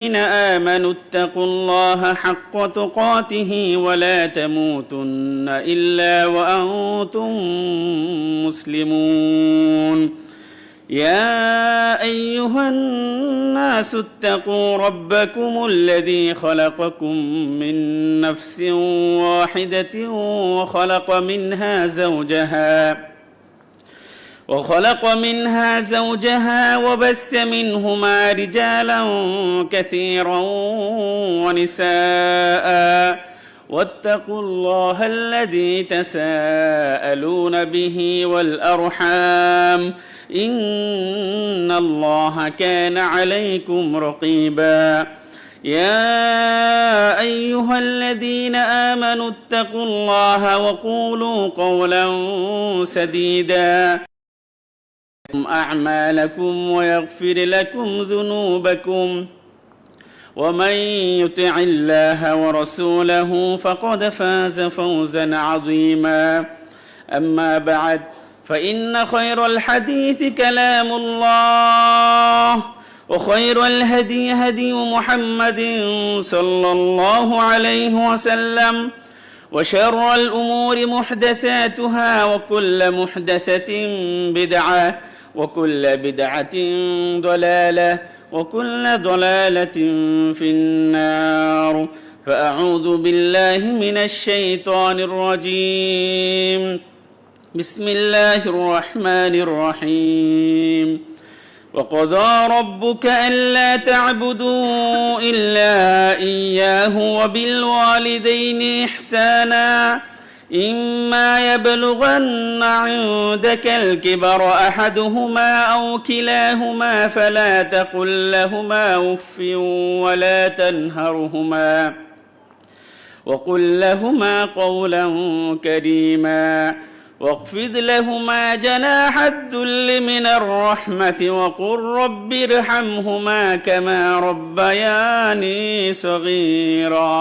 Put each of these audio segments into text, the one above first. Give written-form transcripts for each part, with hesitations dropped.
آمنوا اتقوا الله حق تقاته ولا تموتن إلا وأنتم مسلمون يا أيها الناس اتقوا ربكم الذي خلقكم من نفس واحدة وخلق منها زوجها وبث منهما رجالا كثيرا ونساء واتقوا الله الذي تساءلون به والأرحام إن الله كان عليكم رقيبا يا أيها الذين آمنوا اتقوا الله وقولوا قولا سديدا أعمالكم ويغفر لكم ذنوبكم ومن يطع الله ورسوله فقد فاز فوزا عظيما أما بعد فإن خير الحديث كلام الله وخير الهدي هدي محمد صلى الله عليه وسلم وشر الأمور محدثاتها وكل محدثة بدعة وكل بدعة ضلالة وكل ضلالة في النار فأعوذ بالله من الشيطان الرجيم بسم الله الرحمن الرحيم وقضى ربك ألا تعبدوا إلا إياه وبالوالدين إحسانا إما يبلغن عندك الكبر أحدهما أو كلاهما فلا تقل لهما أف ولا تنهرهما وقل لهما قولا كريما واخفض لهما جناح الذل من الرحمة وقل رب ارحمهما كما ربياني صغيرا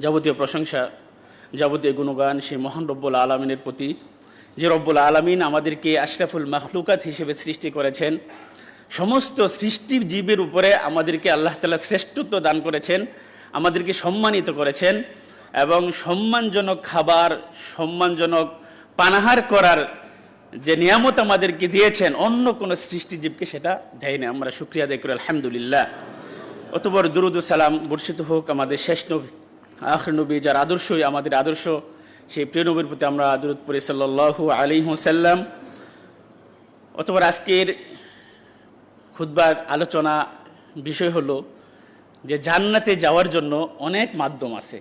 যাবতীয় প্রশংসা যাবতীয় গুণগান সেই মহান রব্বুল আলামিনের প্রতি, যে রব্বুল আলামিন আমাদেরকে আশরাফুল মাখলুকাত হিসেবে সৃষ্টি করেছেন। সমস্ত সৃষ্টি জীবের উপরে আমাদেরকে আল্লাহ তাআলা শ্রেষ্ঠত্ব দান করেছেন, আমাদেরকে সম্মানিত করেছেন এবং সম্মানজনক খাবার, সম্মানজনক পানাহার করার যে নিয়ামত আমাদেরকে দিয়েছেন অন্য কোনো সৃষ্টিজীবকে সেটা দেয়নি। আমরা শুকরিয়া আদায় করি আলহামদুলিল্লাহ। অতঃপর দুরূদ ও সালাম বর্ষিত হোক আমাদের শেষ নবী আখির নবী, যার আদর্শই আমাদের আদর্শ, সেই প্রিয় নবীর প্রতি আমরা দুরূদ পড়ি সাল্লাল্লাহু আলাইহি ওয়াসাল্লাম। অতঃপর আজকের খুতবার আলোচনা বিষয় হলো যে জান্নাতে যাওয়ার জন্য অনেক মাধ্যম আছে,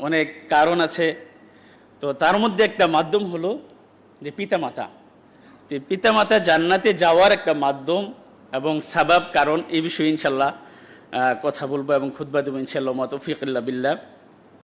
অনেক কারণ আছে। তো তার মধ্যে একটা মাধ্যম হলো যে পিতামাতা। যে পিতামাতা জান্নাতে যাওয়ার একটা মাধ্যম এবং সাবাব, কারণ এই বিষয়ে ইনশাল্লাহ কথা বলবো এবং খুতবা দেবো ইনশাল্লাহ, মা তৌফিক ইল্লা বিল্লাহ।